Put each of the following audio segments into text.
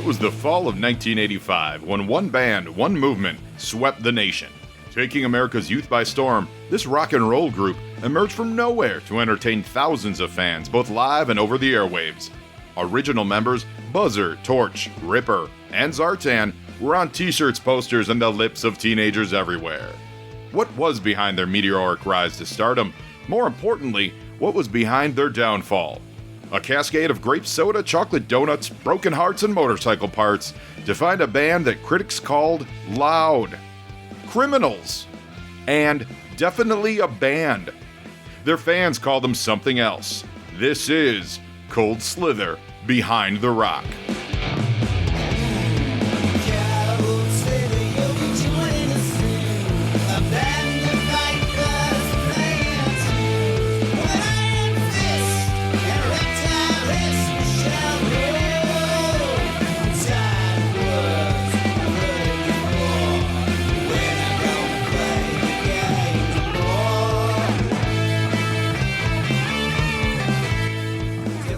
It was the fall of 1985 when one band, one movement, swept the nation. Taking America's youth by storm, this rock and roll group emerged from nowhere to entertain thousands of fans, both live and over the airwaves. Original members Buzzer, Torch, Ripper, and Zartan were on t-shirts, posters, and the lips of teenagers everywhere. What was behind their meteoric rise to stardom? More importantly, what was behind their downfall? A cascade of grape soda, chocolate donuts, broken hearts, and motorcycle parts to find a band that critics called loud, criminals, and definitely a band. Their fans called them something else. This is Cold Slither, Behind the Rock.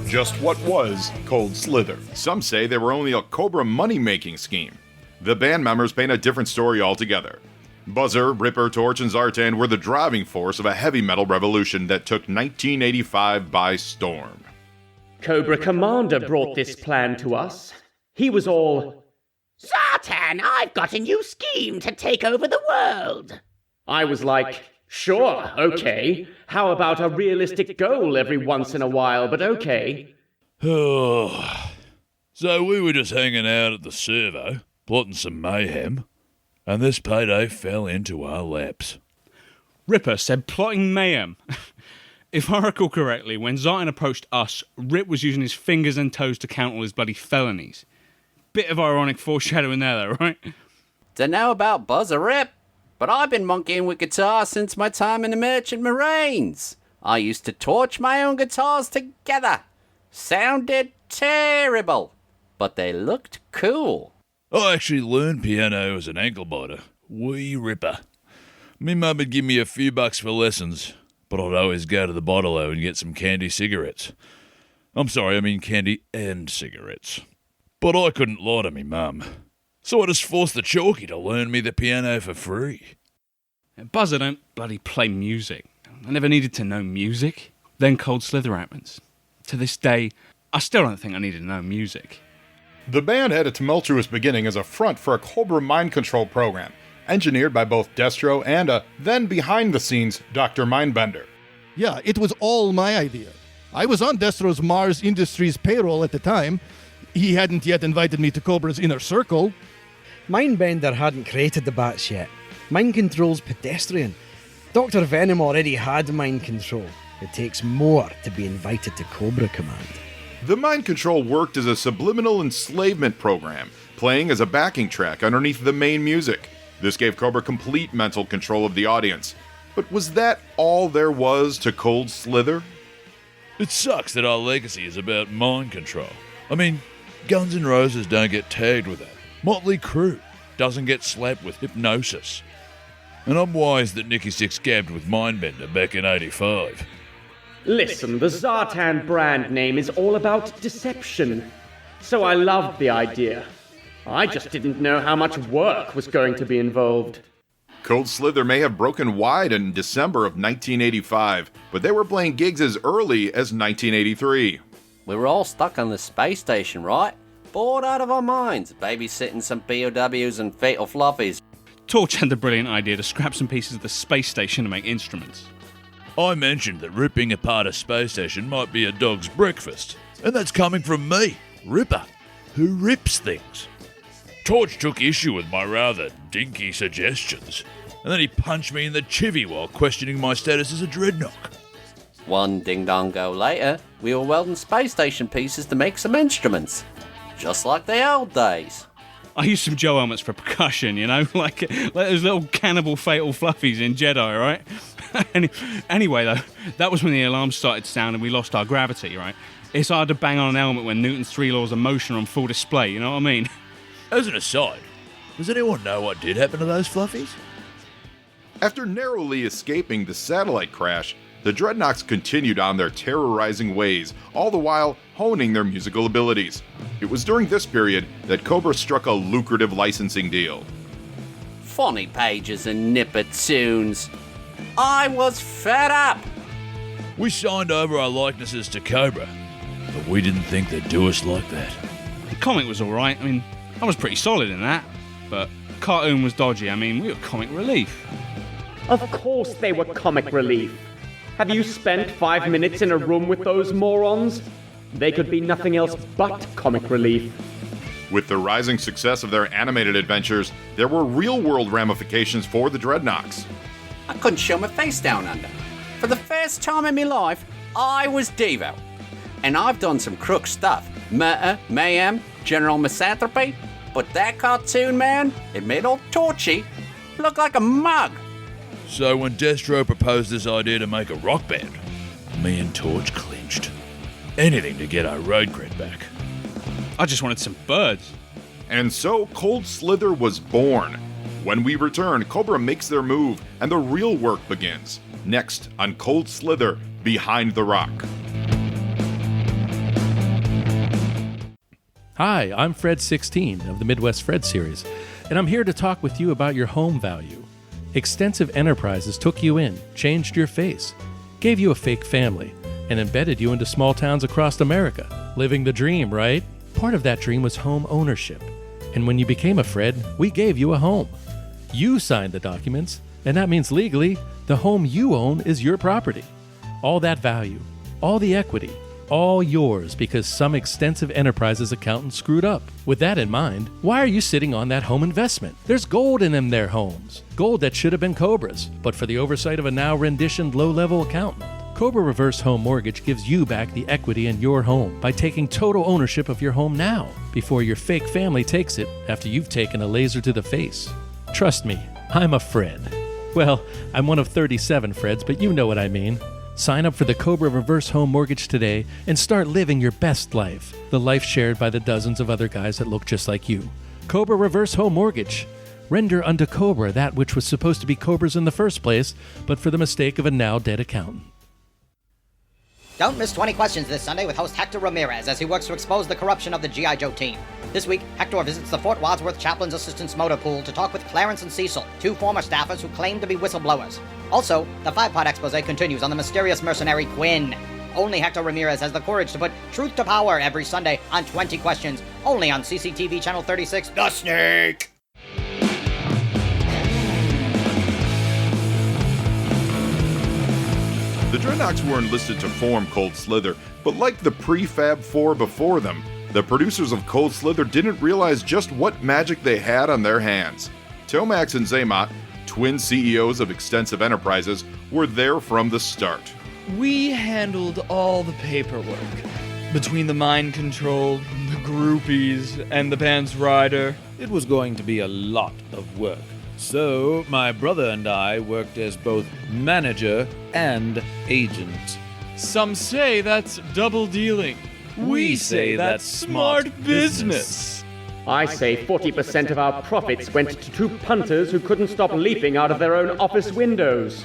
Just what was Cold Slither? Some say they were only a Cobra money-making scheme. The band members paint a different story altogether. Buzzer, Ripper, Torch, and Zartan were the driving force of a heavy metal revolution that took 1985 by storm. Cobra Commander brought this plan to us. He was all, "Zartan, I've got a new scheme to take over the world." I was like, "Sure, okay. How about a realistic goal every once in a while, but okay." Oh, so we were just hanging out at the servo, plotting some mayhem, and this payday fell into our laps. Ripper said plotting mayhem. If I recall correctly, when Zartan approached us, Rip was using his fingers and toes to count all his bloody felonies. Bit of ironic foreshadowing there, though, right? Dunno about Buzzer, Rip, but I've been monkeying with guitar since my time in the Merchant Marines. I used to torch my own guitars together. Sounded terrible, but they looked cool. I actually learned piano as an ankle biter. Wee Ripper. Me mum would give me a few bucks for lessons, but I'd always go to the bottle-o and get some candy cigarettes. I'm sorry, I mean candy and cigarettes. But I couldn't lie to me mum, so I just forced the chalky to learn me the piano for free. Buzzer don't bloody play music. I never needed to know music. Then Cold Slither happens. To this day, I still don't think I needed to know music. The band had a tumultuous beginning as a front for a Cobra mind control program, engineered by both Destro and a then behind-the-scenes Dr. Mindbender. Yeah, it was all my idea. I was on Destro's Mars Industries payroll at the time. He hadn't yet invited me to Cobra's inner circle. Mindbender hadn't created the bats yet. Mind control's pedestrian. Dr. Venom already had mind control. It takes more to be invited to Cobra Command. The mind control worked as a subliminal enslavement program, playing as a backing track underneath the main music. This gave Cobra complete mental control of the audience. But was that all there was to Cold Slither? It sucks that our legacy is about mind control. I mean, Guns N' Roses don't get tagged with that. Motley Crue doesn't get slapped with hypnosis. And I'm wise that Nicky Six gabbed with Mindbender back in '85. Listen, the Zartan brand name is all about deception. So I loved the idea. I just didn't know how much work was going to be involved. Cold Slither may have broken wide in December of 1985, but they were playing gigs as early as 1983. We were all stuck on the space station, right? Bored out of our minds, babysitting some POWs and fatal fluffies. Torch had the brilliant idea to scrap some pieces of the space station to make instruments. I mentioned that ripping apart a space station might be a dog's breakfast, and that's coming from me, Ripper, who rips things. Torch took issue with my rather dinky suggestions, and then he punched me in the chivvy while questioning my status as a dreadnought. One ding-dong-go later, we were welding space station pieces to make some instruments. Just like the old days. I used some Joe helmets for percussion, you know, like those little cannibal fatal fluffies in Jedi, right? Anyway, though, that was when the alarms started sounding and we lost our gravity, right? It's hard to bang on an helmet when Newton's 3 laws of motion are on full display, you know what I mean? As an aside, does anyone know what did happen to those fluffies? After narrowly escaping the satellite crash, the Dreadnoks continued on their terrorizing ways, all the while honing their musical abilities. It was during this period that Cobra struck a lucrative licensing deal. Funny pages and nipper tunes. I was fed up. We signed over our likenesses to Cobra, but we didn't think they'd do us like that. The comic was alright. I mean, I was pretty solid in that. But cartoon was dodgy. I mean, we were comic relief. Of course they were comic relief. Have you spent 5 minutes in a room with those morons? They could be nothing else but comic relief. With the rising success of their animated adventures, there were real-world ramifications for the Dreadnoks. I couldn't show my face down under. For the first time in my life, I was Devo. And I've done some crook stuff. Murder, mayhem, general misanthropy. But that cartoon, man, it made old Torchy look like a mug. So when Destro proposed this idea to make a rock band, me and Torch clinched. Anything to get our road cred back. I just wanted some birds. And so Cold Slither was born. When we return, Cobra makes their move, and the real work begins. Next on Cold Slither, Behind the Rock. Hi, I'm Fred16 of the Midwest Fred series, and I'm here to talk with you about your home value. Extensive Enterprises took you in, changed your face, gave you a fake family, and embedded you into small towns across America. Living the dream, right? Part of that dream was home ownership. And when you became a Fred, we gave you a home. You signed the documents, and that means legally, the home you own is your property. All that value, all the equity, all yours because some Extensive Enterprises accountant screwed up. With that in mind, why are you sitting on that home investment? There's gold in them there homes. Gold that should have been Cobra's, but for the oversight of a now renditioned low-level accountant. Cobra Reverse Home Mortgage gives you back the equity in your home by taking total ownership of your home now, before your fake family takes it after you've taken a laser to the face. Trust me, I'm a Fred. Well, I'm one of 37 Freds, but you know what I mean. Sign up for the Cobra Reverse Home Mortgage today and start living your best life, the life shared by the dozens of other guys that look just like you. Cobra Reverse Home Mortgage. Render unto Cobra that which was supposed to be Cobra's in the first place, but for the mistake of a now dead accountant. Don't miss 20 Questions this Sunday with host Hector Ramirez as he works to expose the corruption of the G.I. Joe team. This week, Hector visits the Fort Wadsworth Chaplain's Assistance Motor Pool to talk with Clarence and Cecil, two former staffers who claim to be whistleblowers. Also, the 5-part expose continues on the mysterious mercenary Quinn. Only Hector Ramirez has the courage to put truth to power every Sunday on 20 Questions, only on CCTV Channel 36, The Snake! The Dreadnoks were enlisted to form Cold Slither, but like the Prefab Four before them, the producers of Cold Slither didn't realize just what magic they had on their hands. Tomax and Zaymot, twin CEOs of Extensive Enterprises, were there from the start. We handled all the paperwork. Between the mind control, the groupies, and the band's rider, it was going to be a lot of work. So, my brother and I worked as both manager and agent. Some say that's double dealing. We say that's smart business. I say 40% of our profits went to two punters who couldn't stop leaping out of their own office windows.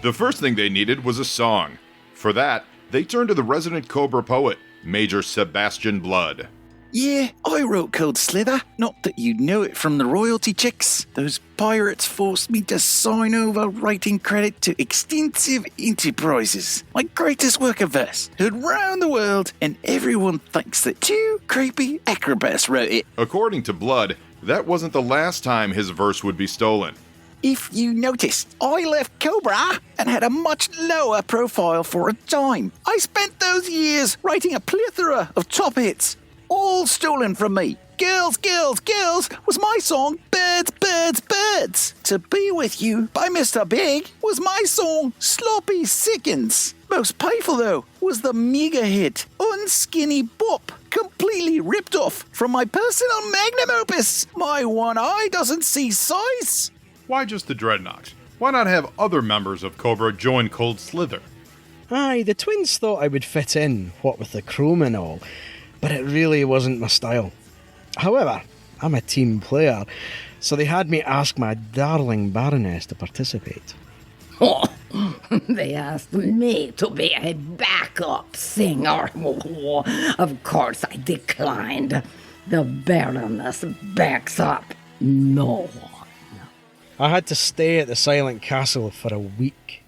The first thing they needed was a song. For that, they turned to the resident Cobra poet, Major Sebastian Blood. Yeah, I wrote Cold Slither. Not that you'd know it from the royalty checks. Those pirates forced me to sign over writing credit to Extensive Enterprises. My greatest work of verse, heard round the world, and everyone thinks that two creepy acrobats wrote it. According to Blood, that wasn't the last time his verse would be stolen. If you noticed, I left Cobra and had a much lower profile for a time. I spent those years writing a plethora of top hits, all stolen from me. Girls, Girls, Girls was my song. Birds, Birds, Birds. To Be With You by Mr. Big was my song. Sloppy Sickens. Most painful, though, was the mega hit Unskinny Bop, completely ripped off from my personal magnum opus. My one eye doesn't see size. Why just the Dreadnoks? Why not have other members of Cobra join Cold Slither? Aye, the twins thought I would fit in, what with the chrome and all, but it really wasn't my style. However, I'm a team player, so they had me ask my darling Baroness to participate. Oh, They asked me to be a backup singer. Of course I declined. The Baroness backs up no one. I had to stay at the Silent Castle for a week.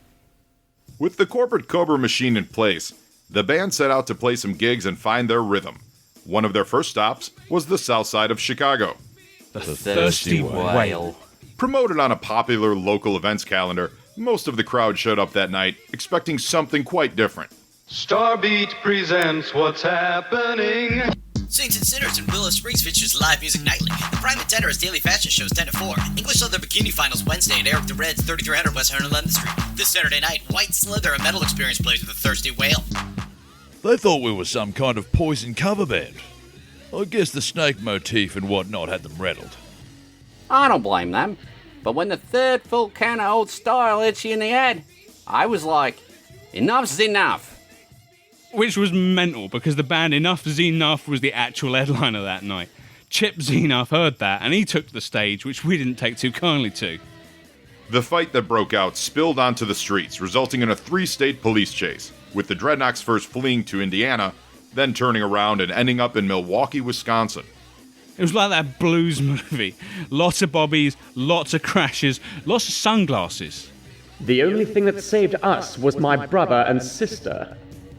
With the corporate Cobra machine in place, the band set out to play some gigs and find their rhythm. One of their first stops was the south side of Chicago. The Thirsty Whale. Promoted on a popular local events calendar, most of the crowd showed up that night expecting something quite different. Starbeat presents What's Happening. Saints and Sinners in Willow Springs features live music nightly. The Prime and Tenor is daily fashion shows 10 to 4. English Leather Bikini Finals Wednesday at Eric the Red's 3300 West 111th Street. This Saturday night, White Slither, a metal experience, plays with the Thirsty Whale. They thought we were some kind of Poison cover band. I guess the snake motif and whatnot had them rattled. I don't blame them. But when the third full can of old style hits you in the head, I was like, enough's enough. Which was mental, because the band Enough Enough was the actual headliner that night. Chip Enough heard that, and he took the stage, which we didn't take too kindly to. The fight that broke out spilled onto the streets, resulting in a 3-state police chase, with the Dreadnoks first fleeing to Indiana, then turning around and ending up in Milwaukee, Wisconsin. It was like that blues movie. Lots of bobbies, lots of crashes, lots of sunglasses. The only thing that saved us was my brother and sister.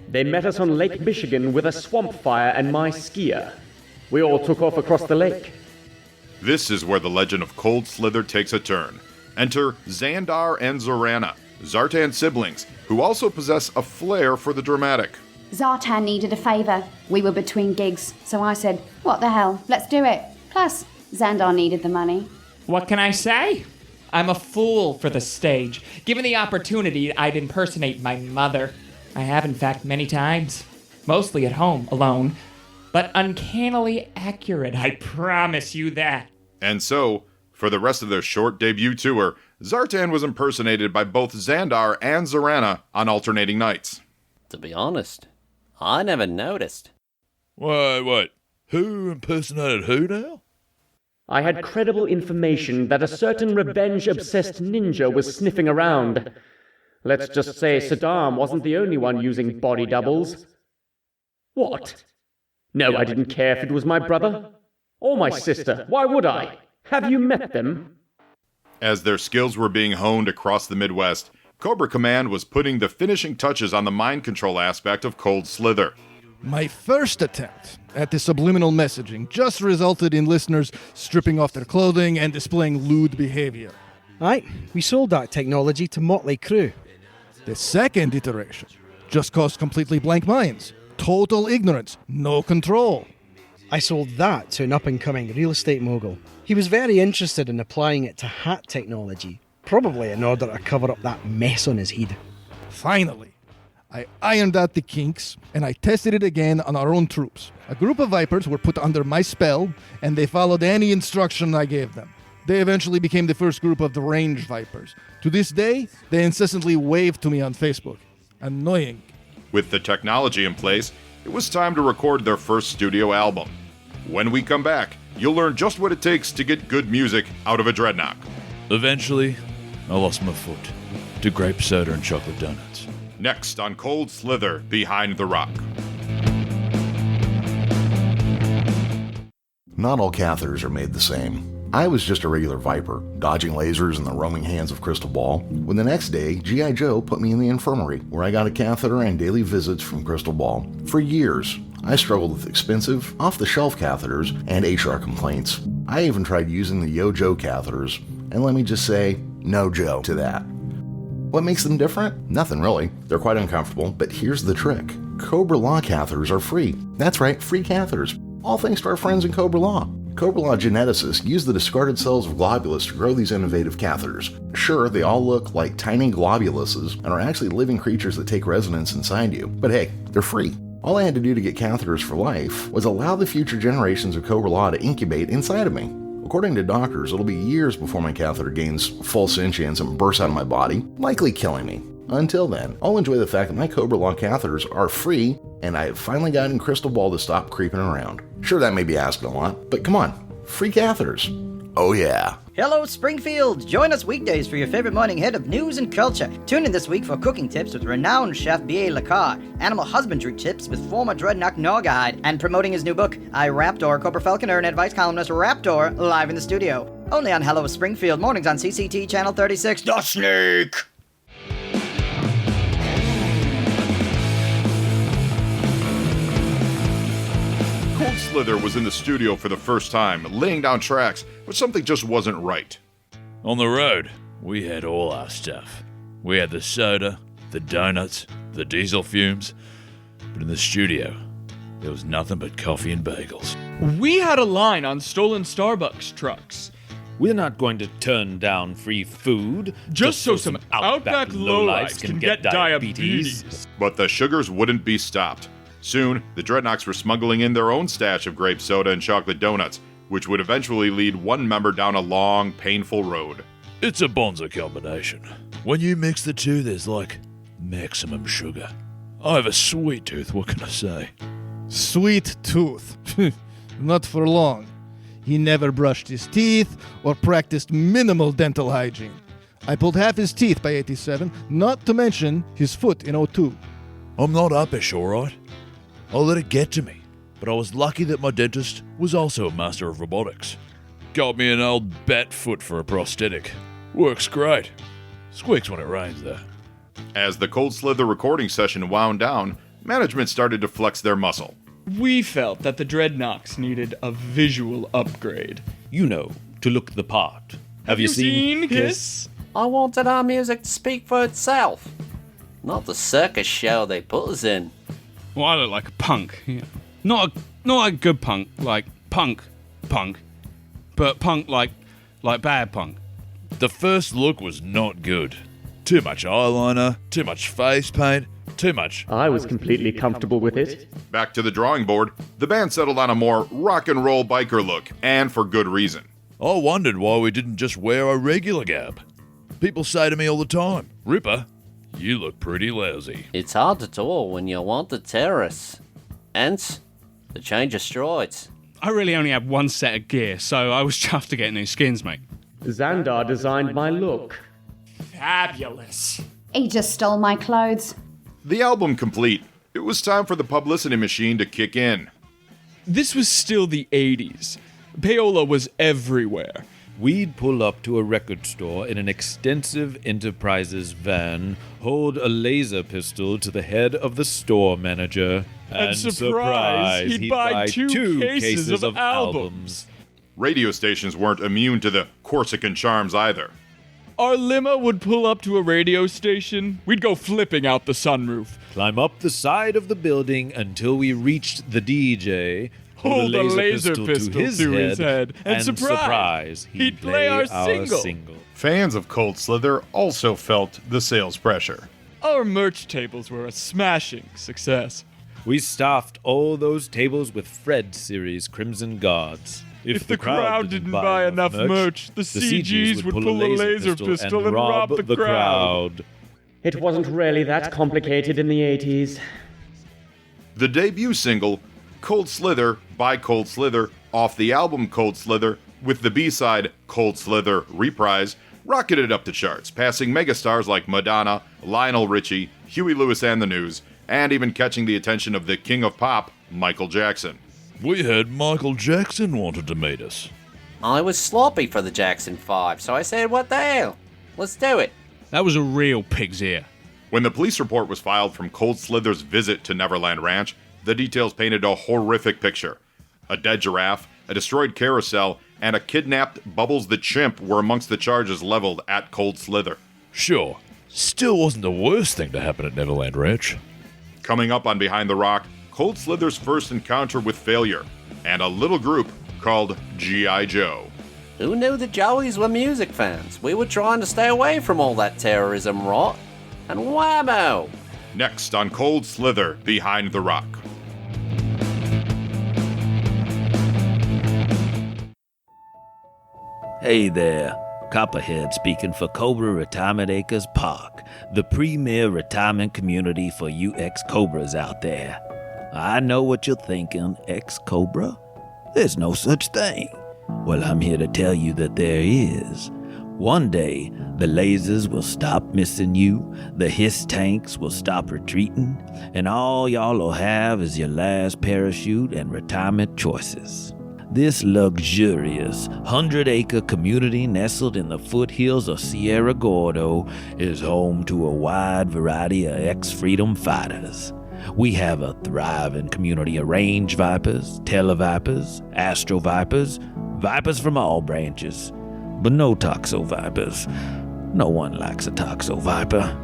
They met us on Lake Michigan with a swamp fire and my skier. We all took off across the lake. This is where the legend of Cold Slither takes a turn. Enter Xandar and Zorana, Zartan siblings, who also possess a flair for the dramatic. Zartan needed a favour. We were between gigs, so I said, what the hell, let's do it. Plus, Xandar needed the money. What can I say? I'm a fool for the stage. Given the opportunity, I'd impersonate my mother. I have, in fact, many times. Mostly at home, alone. But uncannily accurate, I promise you that. And so, for the rest of their short debut tour, Zartan was impersonated by both Xandar and Zorana on alternating nights. To be honest, I never noticed. Wait. Who impersonated who now? I had credible information that a certain revenge-obsessed ninja was sniffing around. Let's just say Saddam wasn't the only one using body doubles. What? No, I didn't care if it was my brother. Or my sister. Why would I? Have you met them? As their skills were being honed across the Midwest, Cobra Command was putting the finishing touches on the mind control aspect of Cold Slither. My first attempt at the subliminal messaging just resulted in listeners stripping off their clothing and displaying lewd behavior. Aye, we sold that technology to Motley Crue. The second iteration just caused completely blank minds, total ignorance, no control. I sold that to an up-and-coming real estate mogul. He was very interested in applying it to hat technology, probably in order to cover up that mess on his head. Finally, I ironed out the kinks, and I tested it again on our own troops. A group of Vipers were put under my spell, and they followed any instruction I gave them. They eventually became the first group of the Range Vipers. To this day, they incessantly wave to me on Facebook. Annoying. With the technology in place, it was time to record their first studio album. When we come back, you'll learn just what it takes to get good music out of a Dreadnok. Eventually, I lost my foot to grape soda and chocolate donuts. Next on Cold Slither, Behind the Rock. Not all catheters are made the same. I was just a regular Viper, dodging lasers in the roaming hands of Crystal Ball, when the next day, G.I. Joe put me in the infirmary, where I got a catheter and daily visits from Crystal Ball. For years, I struggled with expensive, off-the-shelf catheters and HR complaints. I even tried using the Yo Joe catheters, and let me just say, no Joe to that. What makes them different? Nothing really. They're quite uncomfortable, but here's the trick. Cobra Law catheters are free. That's right, free catheters. All thanks to our friends in Cobra Law. Cobra Law geneticists use the discarded cells of globules to grow these innovative catheters. Sure, they all look like tiny globuluses and are actually living creatures that take residence inside you, but hey, they're free. All I had to do to get catheters for life was allow the future generations of Cobra Law to incubate inside of me. According to doctors, it'll be years before my catheter gains full sentience and bursts out of my body, likely killing me. Until then, I'll enjoy the fact that my Cobra Law catheters are free, and I have finally gotten Crystal Ball to stop creeping around. Sure, that may be asking a lot, but come on, free catheters. Oh yeah. Hello, Springfield! Join us weekdays for your favorite morning hit of news and culture. Tune in this week for cooking tips with renowned chef B.A. Lacar, animal husbandry tips with former Dreadnought Norguide, and promoting his new book, I Raptor, Cobra Falconer and advice columnist Raptor, live in the studio. Only on Hello, Springfield, mornings on CCT Channel 36. The Snake! Cold Slither was in the studio for the first time, laying down tracks, but something just wasn't right. On the road, we had all our stuff. We had the soda, the donuts, the diesel fumes. But in the studio, there was nothing but coffee and bagels. We had a line on stolen Starbucks trucks. We're not going to turn down free food just so some Outback lowlifes can get diabetes. But the sugars wouldn't be stopped. Soon, the Dreadnoughts were smuggling in their own stash of grape soda and chocolate donuts, which would eventually lead one member down a long, painful road. It's a bonza combination. When you mix the two, there's like maximum sugar. I have a sweet tooth, what can I say? Sweet tooth. Not for long. He never brushed his teeth or practiced minimal dental hygiene. I pulled half his teeth by 87, not to mention his foot in 02. I'm not uppish, alright? I'll let it get to me. But I was lucky that my dentist was also a master of robotics. Got me an old bat foot for a prosthetic. Works great. Squeaks when it rains, though. As the Cold Slither recording session wound down, management started to flex their muscle. We felt that the Dreadnoughts needed a visual upgrade. You know, to look the part. Have you seen Kiss? I wanted our music to speak for itself, not the circus show they put us in. Well, I look like a punk. Yeah. Not a good punk, like punk, but punk like bad punk. The first look was not good. Too much eyeliner, too much face paint, too much. I was completely comfortable with it. Back to the drawing board, the band settled on a more rock and roll biker look, and for good reason. I wondered why we didn't just wear our regular gab. People say to me all the time, Ripper, you look pretty lousy. It's hard to tell when you want the terrorists. Hence, the change of strides. I really only had one set of gear, so I was chuffed to get new skins, mate. Xandar designed my look. Fabulous. He just stole my clothes. The album complete, it was time for the publicity machine to kick in. This was still the 80s. Payola was everywhere. We'd pull up to a record store in an extensive Enterprises van, hold a laser pistol to the head of the store manager, and surprise, he'd buy two cases of albums. Radio stations weren't immune to the Corsican charms either. Our limo would pull up to a radio station. We'd go flipping out the sunroof. Climb up the side of the building until we reached the DJ, hold a laser pistol to his head, and surprise, he'd play our single. Fans of Cold Slither also felt the sales pressure. Our merch tables were a smashing success. We stuffed all those tables with Fred series Crimson Guards. If the crowd didn't buy enough merch, the CGs would pull a laser pistol and rob the crowd. It wasn't really that complicated in the 80s. The debut single, Cold Slither by Cold Slither, off the album Cold Slither, with the B-side Cold Slither Reprise, rocketed up the charts, passing megastars like Madonna, Lionel Richie, Huey Lewis and the News, and even catching the attention of the king of pop, Michael Jackson. We heard Michael Jackson wanted to meet us. I was sloppy for the Jackson 5, so I said, what the hell? Let's do it. That was a real pig's ear. When the police report was filed from Cold Slither's visit to Neverland Ranch, the details painted a horrific picture. A dead giraffe, a destroyed carousel, and a kidnapped Bubbles the Chimp were amongst the charges leveled at Cold Slither. Sure, still wasn't the worst thing to happen at Neverland Ranch. Coming up on Behind the Rock, Cold Slither's first encounter with failure, and a little group called G.I. Joe. Who knew the Joeys were music fans? We were trying to stay away from all that terrorism rot. And whammo! Next on Cold Slither, Behind the Rock. Hey there, Copperhead speaking for Cobra Retirement Acres Park, the premier retirement community for you ex-Cobras out there. I know what you're thinking, ex-Cobra? There's no such thing. Well, I'm here to tell you that there is. One day, the lasers will stop missing you, the hiss tanks will stop retreating, and all y'all'll have is your last parachute and retirement choices. This luxurious 100-acre community nestled in the foothills of Sierra Gordo is home to a wide variety of ex-freedom fighters. We have a thriving community of range vipers, televipers, astro vipers, vipers from all branches, but no toxo vipers. No one likes a toxo viper.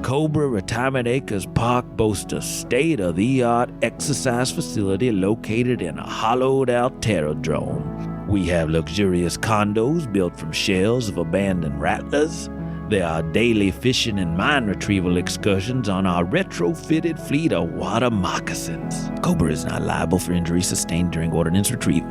Cobra Retirement Acres Park boasts a state-of-the-art exercise facility located in a hollowed-out terradrome. We have luxurious condos built from shells of abandoned rattlers. There are daily fishing and mine retrieval excursions on our retrofitted fleet of water moccasins. Cobra is not liable for injuries sustained during ordnance retrieval.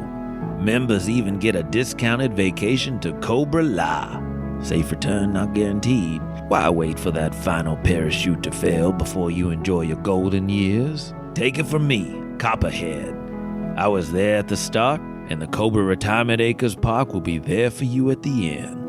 Members even get a discounted vacation to Cobra La. Safe return not guaranteed. Why wait for that final parachute to fail before you enjoy your golden years? Take it from me, Copperhead. I was there at the start, and the Cobra Retirement Acres Park will be there for you at the end.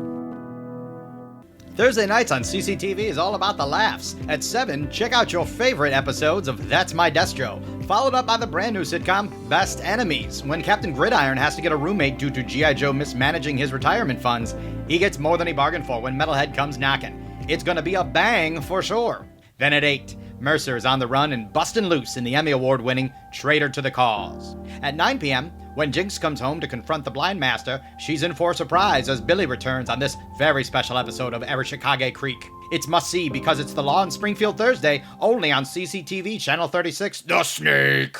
Thursday nights on CCTV is all about the laughs. At 7, check out your favorite episodes of That's My Destro, followed up by the brand new sitcom Best Enemies. When Captain Gridiron has to get a roommate due to G.I. Joe mismanaging his retirement funds, he gets more than he bargained for when Metalhead comes knocking. It's gonna be a bang for sure. Then at 8, Mercer is on the run and bustin' loose in the Emmy Award-winning Traitor to the Cause. At 9 p.m., when Jinx comes home to confront the Blind Master, she's in for a surprise as Billy returns on this very special episode of Erishikage Creek. It's must-see because it's the Law in Springfield Thursday, only on CCTV Channel 36, The Snake.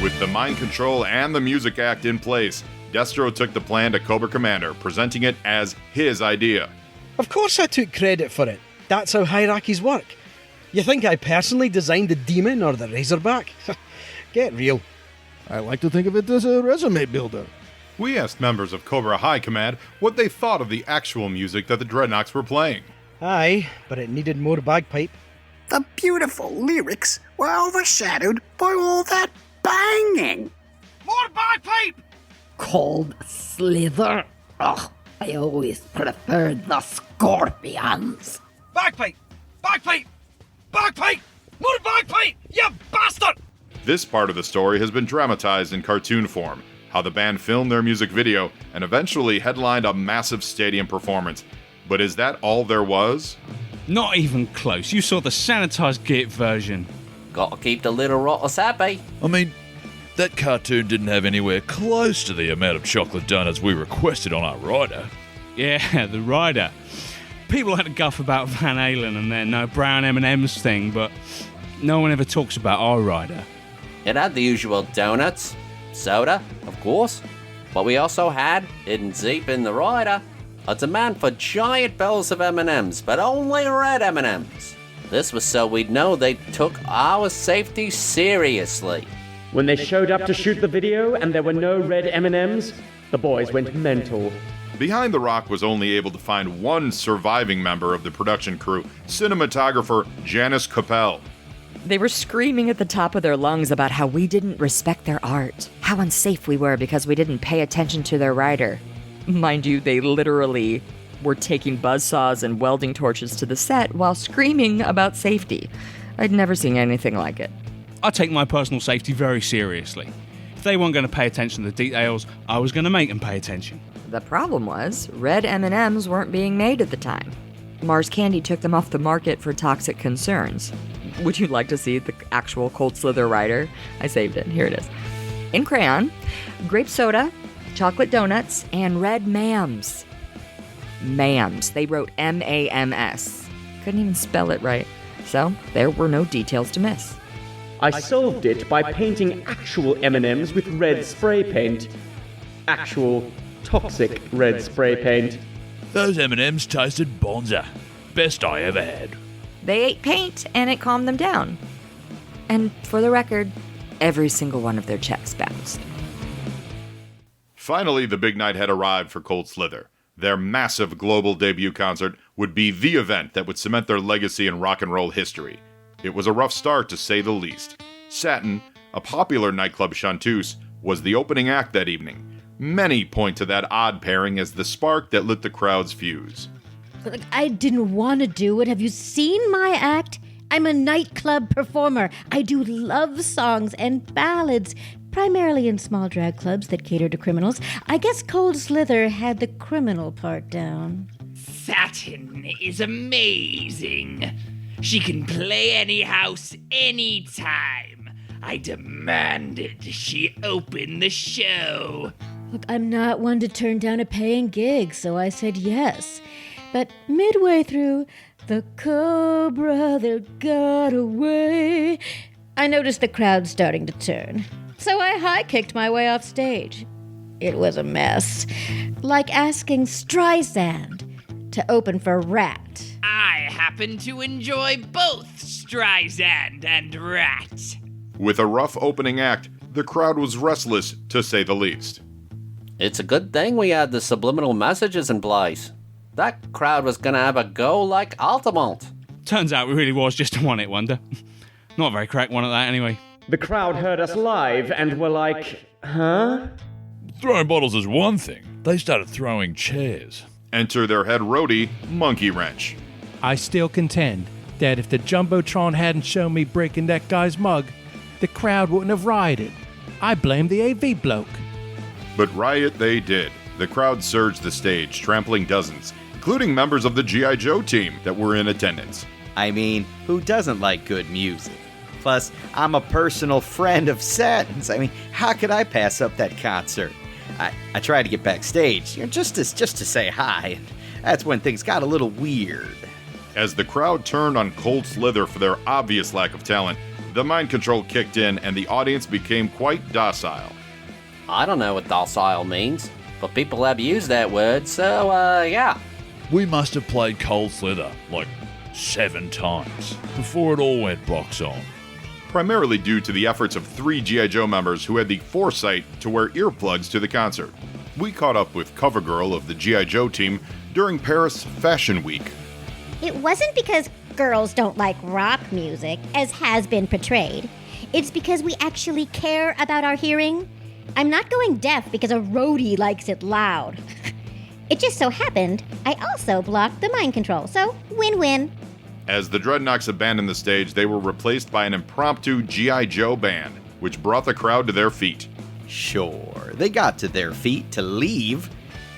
With the mind control and the music act in place, Destro took the plan to Cobra Commander, presenting it as his idea. Of course I took credit for it. That's how hierarchies work. You think I personally designed the demon or the razorback? Get real. I like to think of it as a resume builder. We asked members of Cobra High Command what they thought of the actual music that the Dreadnoks were playing. Aye, but it needed more bagpipe. The beautiful lyrics were overshadowed by all that banging. More bagpipe! Cold Slither? Ugh, I always preferred the Scorpions. Bagpipe! Bagpipe! Bagpipe! More bagpipe! You bastard! This part of the story has been dramatized in cartoon form, how the band filmed their music video and eventually headlined a massive stadium performance. But is that all there was? Not even close. You saw the sanitized Git version. Gotta keep the little rotters happy. I mean, that cartoon didn't have anywhere close to the amount of chocolate donuts we requested on our rider. Yeah, the rider. People had to guff about Van Halen and their no brown M&M's thing, but no one ever talks about our rider. It had the usual donuts, soda, of course, but we also had, hidden deep in the rider, a demand for giant bowls of M&M's, but only red M&M's. This was so we'd know they took our safety seriously. When they showed up to shoot the video and there were no red M&Ms, the boys went mental. Behind the Rock was only able to find one surviving member of the production crew, cinematographer Janice Capel. They were screaming at the top of their lungs about how we didn't respect their art, how unsafe we were because we didn't pay attention to their rider. Mind you, they literally were taking buzzsaws and welding torches to the set while screaming about safety. I'd never seen anything like it. I take my personal safety very seriously. If they weren't going to pay attention to the details, I was going to make them pay attention. The problem was, red M&Ms weren't being made at the time. Mars Candy took them off the market for toxic concerns. Would you like to see the actual Cold Slither rider? I saved it. Here it is. In crayon, grape soda, chocolate donuts, and red MAMs. MAMs. They wrote M-A-M-S. Couldn't even spell it right. So, there were no details to miss. I solved it by painting actual M&Ms with red spray paint. Actual toxic red spray paint. Those M&Ms tasted bonza. Best I ever had. They ate paint and it calmed them down. And for the record, every single one of their checks bounced. Finally, the big night had arrived for Cold Slither. Their massive global debut concert would be the event that would cement their legacy in rock and roll history. It was a rough start, to say the least. Satin, a popular nightclub chanteuse, was the opening act that evening. Many point to that odd pairing as the spark that lit the crowd's fuse. Look, I didn't want to do it. Have you seen my act? I'm a nightclub performer. I do love songs and ballads, primarily in small drag clubs that cater to criminals. I guess Cold Slither had the criminal part down. Satin is amazing. She can play any house anytime. I demanded she open the show. Look, I'm not one to turn down a paying gig, so I said yes. But midway through, the Cobra that got away, I noticed the crowd starting to turn. So I high-kicked my way off stage. It was a mess. Like asking Streisand to open for Rat. I happen to enjoy both Streisand and Rat. With a rough opening act, the crowd was restless, to say the least. It's a good thing we had the subliminal messages in place. That crowd was gonna have a go like Altamont. Turns out it really was just a one-hit wonder. Not a very crack one at that, anyway. The crowd heard us live and were like, huh? Throwing bottles is one thing. They started throwing chairs. Enter their head roadie, Monkey Wrench. I still contend that if the Jumbotron hadn't shown me breaking that guy's mug, the crowd wouldn't have rioted. I blame the AV bloke. But riot they did. The crowd surged the stage, trampling dozens, including members of the G.I. Joe team that were in attendance. I mean, who doesn't like good music? Plus, I'm a personal friend of Satin's. I mean, how could I pass up that concert? I tried to get backstage, just to say hi, and that's when things got a little weird. As the crowd turned on Cold Slither for their obvious lack of talent, the mind control kicked in and the audience became quite docile. I don't know what docile means, but people have used that word, so, yeah. We must have played Cold Slither, like 7 times, before it all went box on. Primarily due to the efforts of 3 G.I. Joe members who had the foresight to wear earplugs to the concert. We caught up with CoverGirl of the G.I. Joe team during Paris Fashion Week. It wasn't because girls don't like rock music, as has been portrayed. It's because we actually care about our hearing. I'm not going deaf because a roadie likes it loud. It just so happened I also blocked the mind control, so win-win. As the Dreadnoks abandoned the stage, they were replaced by an impromptu G.I. Joe band, which brought the crowd to their feet. Sure, they got to their feet to leave.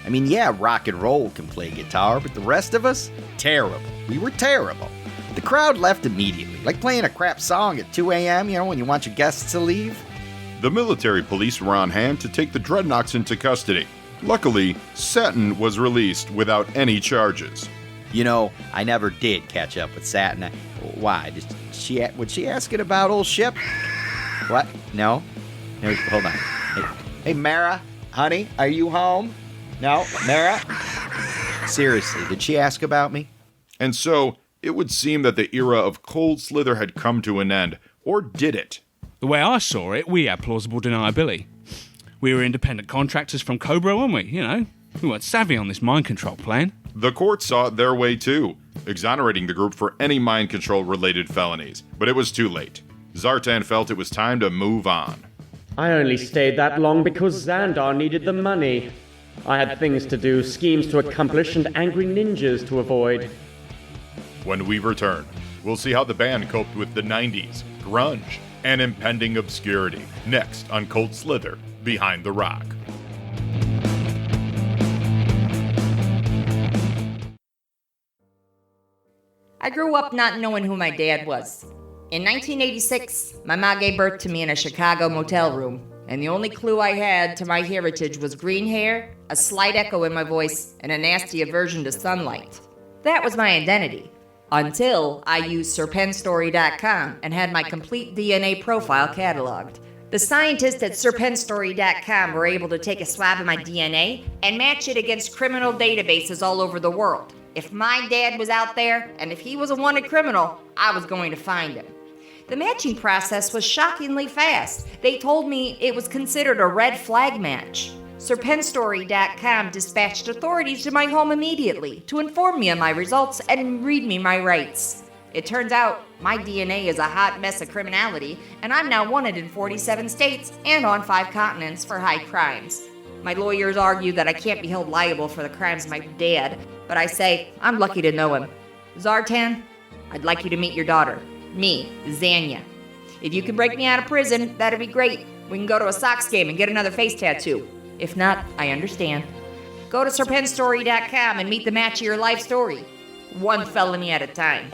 I mean, yeah, rock and roll can play guitar, but the rest of us? Terrible. We were terrible. The crowd left immediately, like playing a crap song at 2 a.m., when you want your guests to leave. The military police were on hand to take the Dreadnoks into custody. Luckily, Satin was released without any charges. I never did catch up with Satin. Why? Would she ask it about old Ship? What? No, hold on. Hey, Mara, honey, are you home? No, Mara? Seriously, did she ask about me? And so, it would seem that the era of Cold Slither had come to an end. Or did it? The way I saw it, we had plausible deniability. We were independent contractors from Cobra, weren't we? We weren't savvy on this mind control plan. The court saw it their way too, exonerating the group for any mind control related felonies. But it was too late. Zartan felt it was time to move on. I only stayed that long because Xandar needed the money. I had things to do, schemes to accomplish, and angry ninjas to avoid. When we return, we'll see how the band coped with the 90s, grunge, and impending obscurity. Next on Cold Slither, Behind the Rock. I grew up not knowing who my dad was. In 1986, my ma gave birth to me in a Chicago motel room, and the only clue I had to my heritage was green hair, a slight echo in my voice, and a nasty aversion to sunlight. That was my identity, until I used serpentstory.com and had my complete DNA profile cataloged. The scientists at serpentstory.com were able to take a swab of my DNA and match it against criminal databases all over the world. If my dad was out there, and if he was a wanted criminal, I was going to find him. The matching process was shockingly fast. They told me it was considered a red flag match. Serpentstory.com dispatched authorities to my home immediately to inform me of my results and read me my rights. It turns out my DNA is a hot mess of criminality, and I'm now wanted in 47 states and on 5 continents for high crimes. My lawyers argue that I can't be held liable for the crimes of my dad, but I say I'm lucky to know him. Zartan, I'd like you to meet your daughter, me, Zanya. If you can break me out of prison, that'd be great. We can go to a Sox game and get another face tattoo. If not, I understand. Go to serpentstory.com and meet the match of your life story. One felony at a time.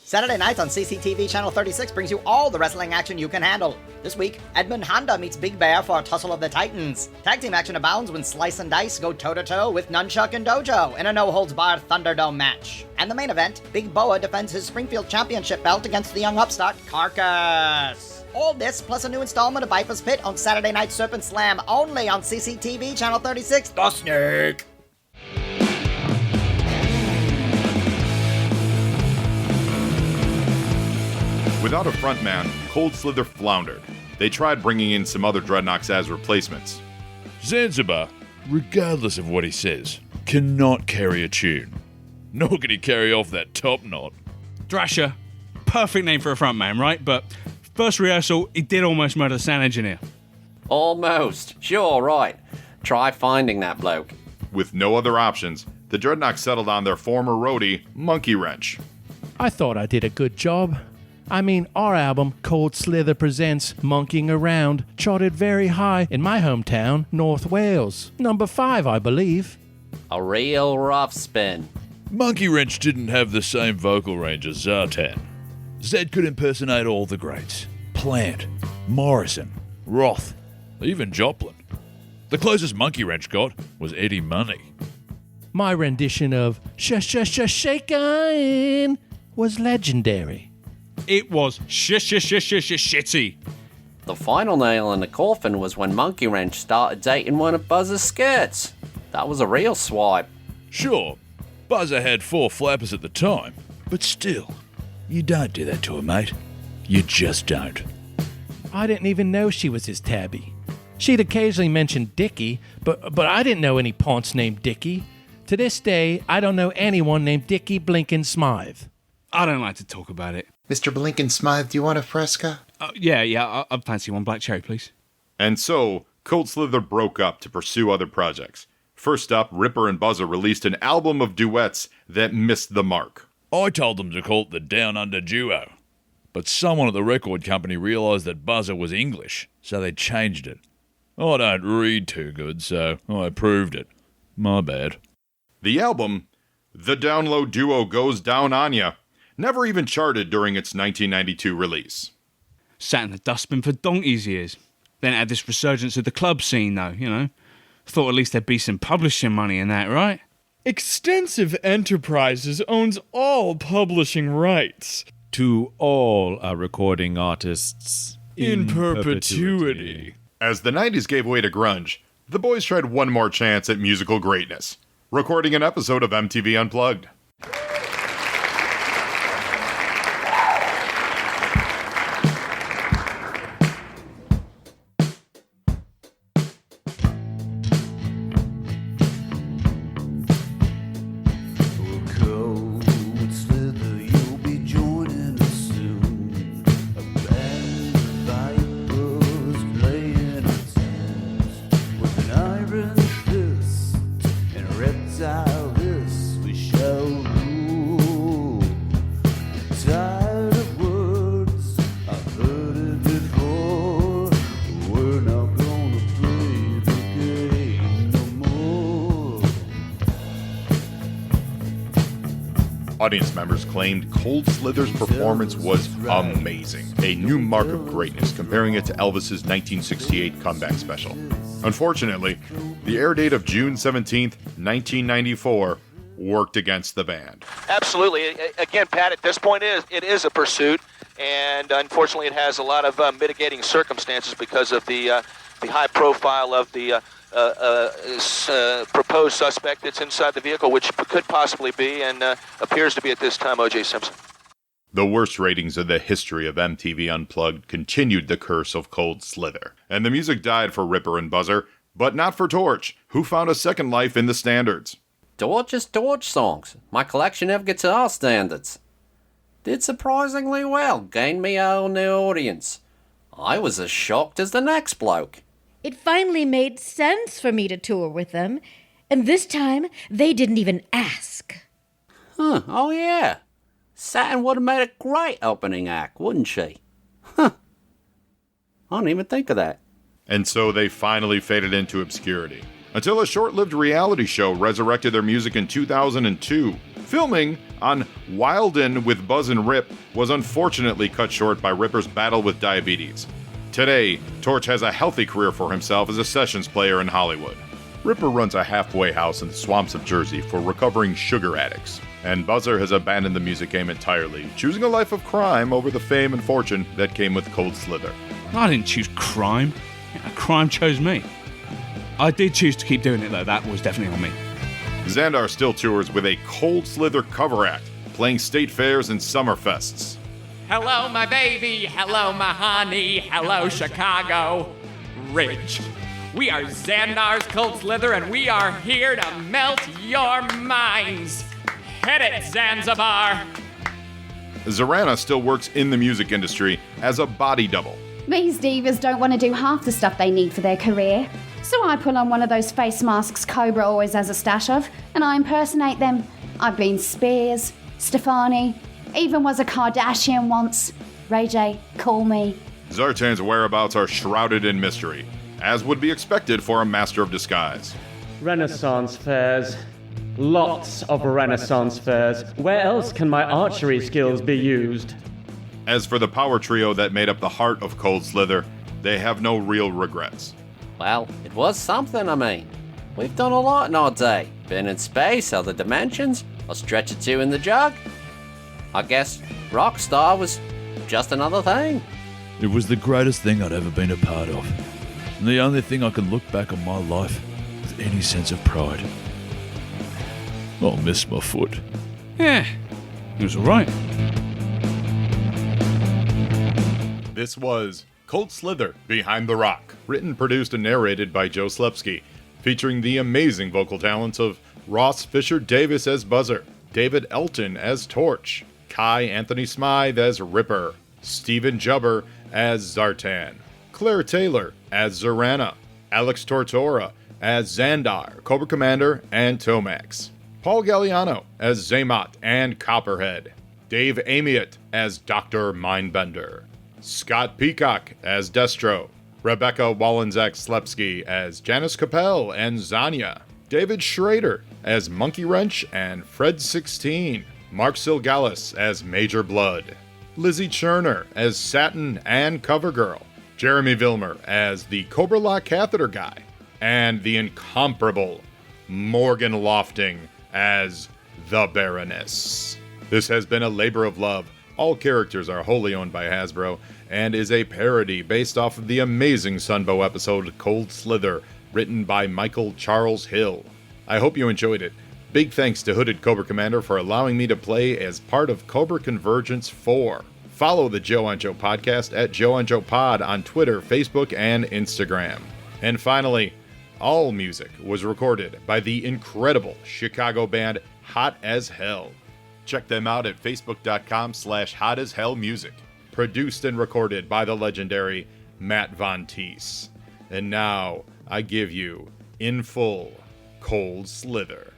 Saturday nights on CCTV Channel 36 brings you all the wrestling action you can handle. This week, Edmund Honda meets Big Bear for a tussle of the Titans. Tag team action abounds when Slice and Dice go toe-to-toe with Nunchuck and Dojo in a no-holds-barred Thunderdome match. And the main event, Big Boa defends his Springfield Championship belt against the young upstart, Carcass. All this plus a new installment of Viper's Pit on Saturday Night Serpent Slam only on CCTV Channel 36, The Snake. Without a frontman, Cold Slither floundered. They tried bringing in some other Dreadnoks as replacements. Zanzibar, regardless of what he says, cannot carry a tune. Nor can he carry off that top knot. Thrasher, perfect name for a frontman, right? But first rehearsal, he did almost murder the sound engineer. Almost. Sure, right. Try finding that bloke. With no other options, the Dreadnoks settled on their former roadie, Monkey Wrench. I thought I did a good job. I mean, our album, Cold Slither Presents Monkeying Around, charted very high in my hometown, North Wales. Number 5, I believe. A real rough spin. Monkey Wrench didn't have the same vocal range as Zartan. Zed could impersonate all the greats. Plant, Morrison, Roth, even Joplin. The closest Monkey Wrench got was Eddie Money. My rendition of Shakin' was legendary. It was shitty. The final nail in the coffin was when Monkey Wrench started dating one of Buzz's skirts. That was a real swipe. Sure, Buzzer had 4 flappers at the time, but still, you don't do that to a mate. You just don't. I didn't even know she was his tabby. She'd occasionally mention Dickie, but I didn't know any paunts named Dickie. To this day, I don't know anyone named Dickie Blinken Smythe. I don't like to talk about it. Mr. Blinken Smythe, do you want a Fresca? Yeah, I'd fancy one black cherry, please. And so, Cold Slither broke up to pursue other projects. First up, Ripper and Buzzer released an album of duets that missed the mark. I told them to call it the Down Under Duo, but someone at the record company realised that Buzzer was English, so they changed it. I don't read too good, so I approved it. My bad. The album, The Download Duo Goes Down On Ya, never even charted during its 1992 release. Sat in the dustbin for donkey's years. Then it had this resurgence of the club scene, though, you know. Thought at least there'd be some publishing money in that, right? Extensive Enterprises owns all publishing rights. To all our recording artists in perpetuity. As the 90s gave way to grunge, the boys tried one more chance at musical greatness, recording an episode of MTV Unplugged. Audience members claimed Cold Slither's performance was amazing, a new mark of greatness, comparing it to Elvis's 1968 comeback special. Unfortunately, the air date of June 17th, 1994 worked against the band. Absolutely. Again, Pat, at this point, it is a pursuit, and unfortunately it has a lot of mitigating circumstances because of the high profile of the proposed suspect that's inside the vehicle, which could possibly be and appears to be at this time O.J. Simpson. The worst ratings in the history of MTV Unplugged continued the curse of Cold Slither, and the music died for Ripper and Buzzer, but not for Torch, who found a second life in the standards. Torch's Torch songs, my collection of guitar standards. Did surprisingly well, gained me a whole new audience. I was as shocked as the next bloke. It finally made sense for me to tour with them, and this time they didn't even ask. Oh yeah. Satin would have made a great opening act, wouldn't she? I didn't even think of that. And so they finally faded into obscurity, until a short-lived reality show resurrected their music in 2002. Filming on Wildin' with Buzz and Rip was unfortunately cut short by Ripper's battle with diabetes. Today, Torch has a healthy career for himself as a sessions player in Hollywood. Ripper runs a halfway house in the swamps of Jersey for recovering sugar addicts, and Buzzer has abandoned the music game entirely, choosing a life of crime over the fame and fortune that came with Cold Slither. I didn't choose crime. Crime chose me. I did choose to keep doing it, though. That was definitely on me. Xandar still tours with a Cold Slither cover act, playing state fairs and summer fests. Hello, my baby. Hello, my honey. Hello, Chicago. Ridge. We are Xandar's Cold Slither, and we are here to melt your minds. Hit it, Zanzibar. Zorana still works in the music industry as a body double. These divas don't want to do half the stuff they need for their career. So I put on one of those face masks Cobra always has a stash of, and I impersonate them. I've been Spears, Stefani, even was a Kardashian once. Ray J, call me. Zartan's whereabouts are shrouded in mystery, as would be expected for a master of disguise. Renaissance fairs. Lots of Renaissance fairs. Where else can my archery skills be used? As for the power trio that made up the heart of Cold Slither, they have no real regrets. Well, it was something, I mean. We've done a lot in our day. Been in space, other dimensions, a stretch or two in the jug. I guess Rockstar was just another thing. It was the greatest thing I'd ever been a part of. And the only thing I can look back on my life with any sense of pride. I'll miss my foot. Yeah, it was alright. This was Cold Slither, Behind the Rock, written, produced, and narrated by Joe Slepsky, featuring the amazing vocal talents of Ross Fisher Davis as Buzzer, David Elton as Torch, Kai Anthony Smythe as Ripper, Stephen Jubber as Zartan, Claire Taylor as Zorana, Alex Tortora as Xandar, Cobra Commander, and Tomax, Paul Galliano as Zaymot and Copperhead, Dave Amiot as Dr. Mindbender, Scott Peacock as Destro, Rebecca Wallenczak Slepsky as Janice Capel and Zanya, David Schrader as Monkey Wrench and Fred 16, Mark Silgalis as Major Blood, Lizzie Cherner as Satin and Covergirl, Jeremy Vilmer as the Cobra Lock Catheter Guy, and the incomparable Morgan Lofting as the Baroness. This has been a labor of love. All characters are wholly owned by Hasbro, and is a parody based off of the amazing Sunbow episode Cold Slither, written by Michael Charles Hill. I hope you enjoyed it. Big thanks to Hooded Cobra Commander for allowing me to play as part of Cobra Convergence 4. Follow the Joe on Joe podcast at Joe on Joe Pod on Twitter, Facebook, and Instagram. And finally, all music was recorded by the incredible Chicago band Hot as Hell. Check them out at facebook.com/hotashellmusic. Produced and recorded by the legendary Matt Von Teese. And now, I give you, in full, Cold Slither.